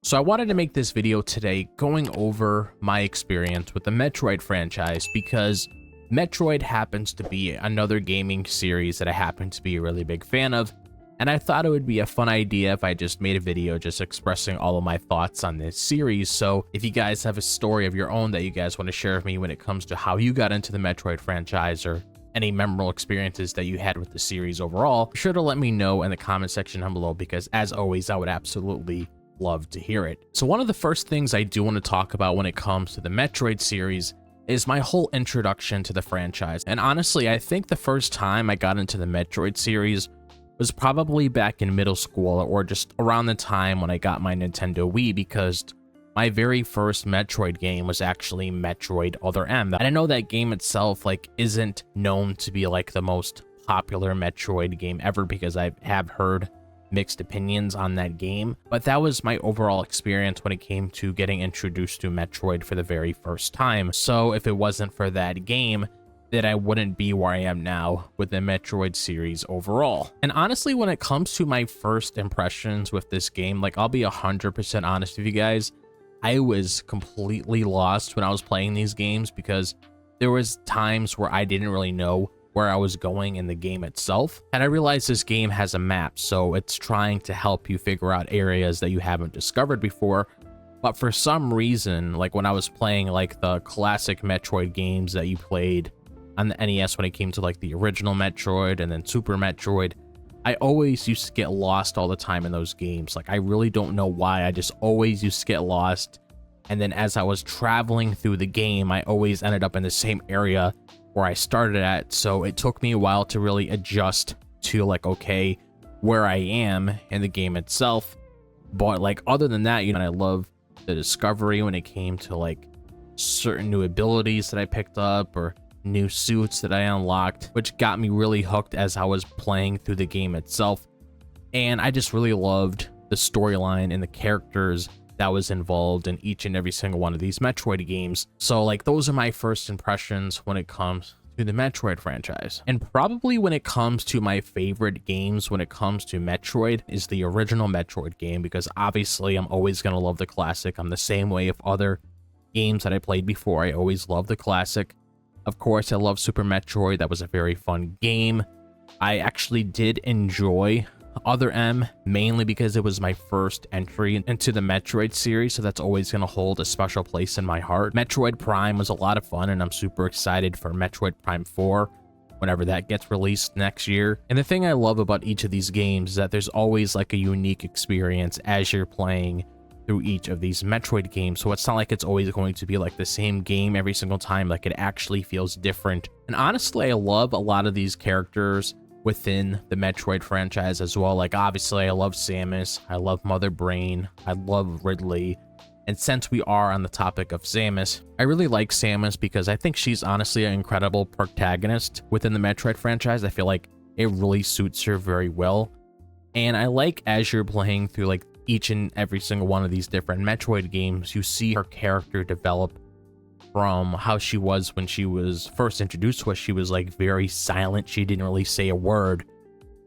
So I wanted to make this video today going over my experience with the Metroid franchise because Metroid happens to be another gaming series that I happen to be a really big fan of, and I thought it would be a fun idea if I just made a video just expressing all of my thoughts on this series. So if you guys have a story of your own that you guys want to share with me when it comes to how you got into the Metroid franchise or any memorable experiences that you had with the series overall, be sure to let me know in the comment section down below because as always, I would absolutely love to hear it. So one of the first things I do want to talk about when it comes to the Metroid series is my whole introduction to the franchise. And honestly, I think the first time I got into the Metroid series was probably back in middle school or just around the time when I got my Nintendo Wii, because my very first Metroid game was actually Metroid Other M. And I know that game itself isn't known to be the most popular Metroid game ever because I have heard mixed opinions on that game, but that was my overall experience when it came to getting introduced to Metroid for the very first time. So if it wasn't for that game, then I wouldn't be where I am now with the Metroid series overall. And honestly, when it comes to my first impressions with this game, I'll be 100% honest with you guys, I was completely lost when I was playing these games because there was times where I didn't really know where I was going in the game itself. And I realized this game has a map, so it's trying to help you figure out areas that you haven't discovered before. But for some reason, when I was playing the classic Metroid games that you played on the NES when it came to the original Metroid and then Super Metroid, I always used to get lost all the time in those games. I really don't know why, I just always used to get lost. And then as I was traveling through the game, I always ended up in the same area where I started at, so it took me a while to really adjust to okay, where I am in the game itself. But other than that, I love the discovery when it came to certain new abilities that I picked up or new suits that I unlocked, which got me really hooked as I was playing through the game itself. And I just really loved the storyline and the characters that was involved in each and every single one of these Metroid games. So those are my first impressions when it comes to the Metroid franchise. And probably when it comes to my favorite games when it comes to Metroid is the original Metroid game, because obviously I'm always going to love the classic. I'm the same way with other games that I played before. I always love the classic. Of course, I love Super Metroid. That was a very fun game. I actually did enjoy Other M, mainly because it was my first entry into the Metroid series, so that's always going to hold a special place in my heart. Metroid Prime was a lot of fun, and I'm super excited for Metroid Prime 4 whenever that gets released next year. And the thing I love about each of these games is that there's always a unique experience as you're playing through each of these Metroid games, so it's not it's always going to be the same game every single time. It actually feels different. And honestly, I love a lot of these characters within the Metroid franchise as well. Obviously, I love Samus, I love Mother Brain, I love Ridley. And since we are on the topic of Samus, I really like Samus because I think she's honestly an incredible protagonist within the Metroid franchise. I feel it really suits her very well. And I as you're playing through each and every single one of these different Metroid games, you see her character develop from how she was when she was first introduced to us. She was very silent, she didn't really say a word.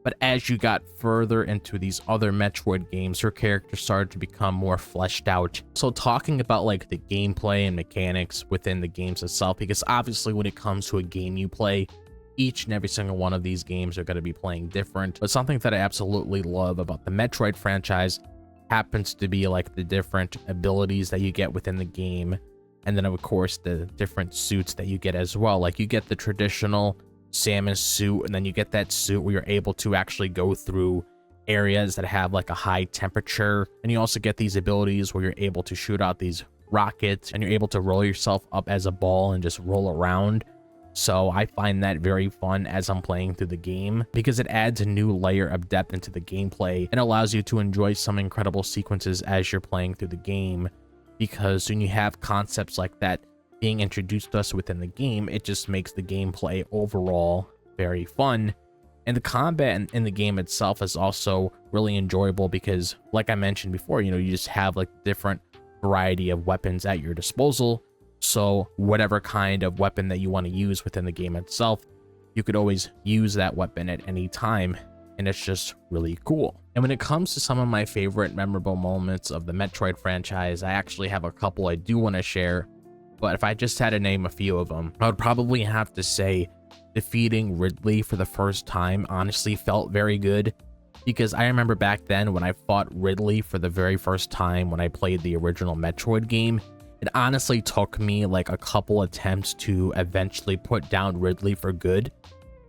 But as you got further into these other Metroid games, her character started to become more fleshed out. So talking about the gameplay and mechanics within the games itself, because obviously when it comes to a game you play, each and every single one of these games are going to be playing different. But something that I absolutely love about the Metroid franchise happens to be the different abilities that you get within the game. And then, of course, the different suits that you get as well. You get the traditional Samus suit, and then you get that suit where you're able to actually go through areas that have a high temperature. And you also get these abilities where you're able to shoot out these rockets, and you're able to roll yourself up as a ball and just roll around. So I find that very fun as I'm playing through the game because it adds a new layer of depth into the gameplay and allows you to enjoy some incredible sequences as you're playing through the game. Because when you have concepts like that being introduced to us within the game, it just makes the gameplay overall very fun. And the combat in the game itself is also really enjoyable because, like I mentioned before, you just have different variety of weapons at your disposal. So whatever kind of weapon that you want to use within the game itself, you could always use that weapon at any time, and it's just really cool. And when it comes to some of my favorite memorable moments of the Metroid franchise, I actually have a couple I do want to share. But if I just had to name a few of them, I would probably have to say defeating Ridley for the first time honestly felt very good, because I remember back then when I fought Ridley for the very first time when I played the original Metroid game, it honestly took me like a couple attempts to eventually put down Ridley for good,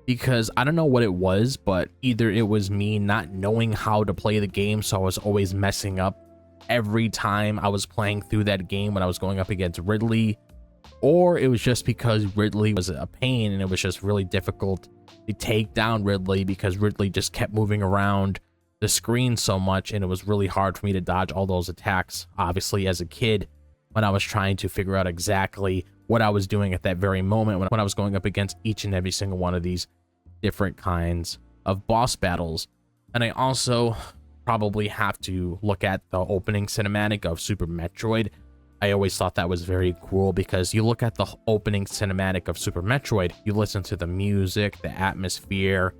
because I don't know what it was, but either it was me not knowing how to play the game, so I was always messing up every time I was playing through that game when I was going up against Ridley, or it was just because Ridley was a pain and it was just really difficult to take down Ridley because Ridley just kept moving around the screen so much, and it was really hard for me to dodge all those attacks, obviously as a kid, when I was trying to figure out exactly what I was doing at that very moment when I was going up against each and every single one of these different kinds of boss battles. And I also probably have to look at the opening cinematic of Super Metroid. I always thought that was very cool, because you look at the opening cinematic of Super Metroid, you listen to the music, the atmosphere,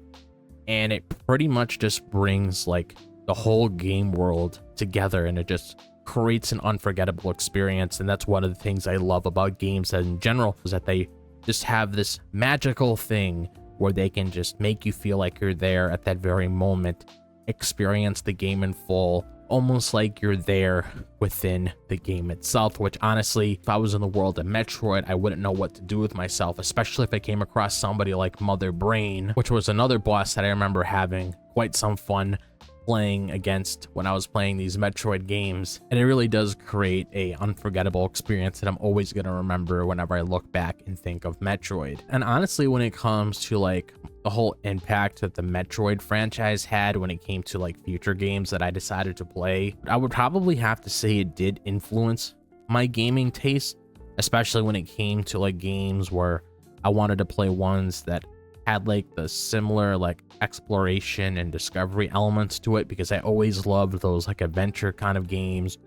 and it pretty much just brings like the whole game world together, and it just creates an unforgettable experience. And that's one of the things I love about games in general, is that they just have this magical thing where they can just make you feel like you're there at that very moment, experience the game in full, almost like you're there within the game itself, which honestly, if I was in the world of Metroid, I wouldn't know what to do with myself, especially if I came across somebody like Mother Brain, which was another boss that I remember having quite some fun playing against when I was playing these Metroid games. And it really does create a unforgettable experience that I'm always going to remember whenever I look back and think of Metroid. And honestly, when it comes to like the whole impact that the Metroid franchise had when it came to like future games that I decided to play, I would probably have to say it did influence my gaming taste, especially when it came to like games where I wanted to play ones that had like the similar like exploration and discovery elements to it, because I always loved those like adventure kind of games.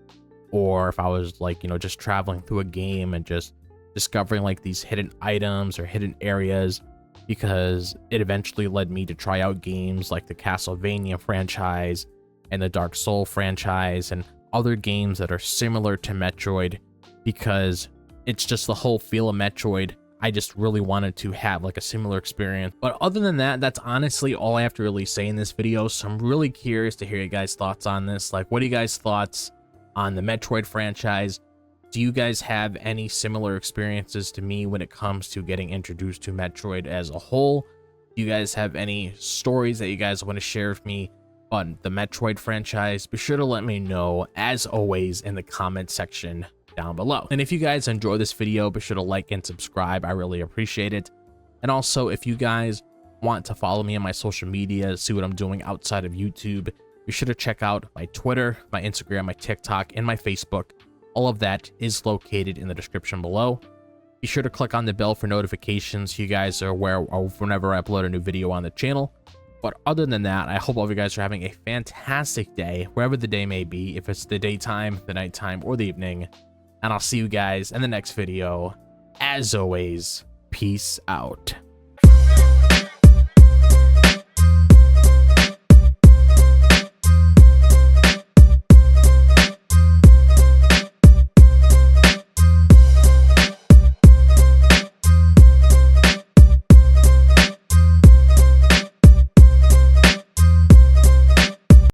Or if I was like, you know, just traveling through a game and just discovering like these hidden items or hidden areas, because it eventually led me to try out games like the Castlevania franchise and the Dark Soul franchise and other games that are similar to Metroid, because it's just the whole feel of Metroid. I just really wanted to have like a similar experience. But other than that, that's honestly all I have to really say in this video. So I'm really curious to hear you guys' thoughts on this. Like, what are you guys' thoughts on the Metroid franchise? Do you guys have any similar experiences to me when it comes to getting introduced to Metroid as a whole? Do you guys have any stories that you guys want to share with me on the Metroid franchise? Be sure to let me know, as always, in the comment section down below. And if you guys enjoy this video, be sure to like and subscribe. I really appreciate it. And also, if you guys want to follow me on my social media, see what I'm doing outside of YouTube, be sure to check out my Twitter, my Instagram, my TikTok, and my Facebook. All of that is located in the description below. Be sure to click on the bell for notifications so you guys are aware of whenever I upload a new video on the channel. But other than that, I hope all of you guys are having a fantastic day, wherever the day may be, if it's the daytime, the nighttime, or the evening. And I'll see you guys in the next video. As always, peace out.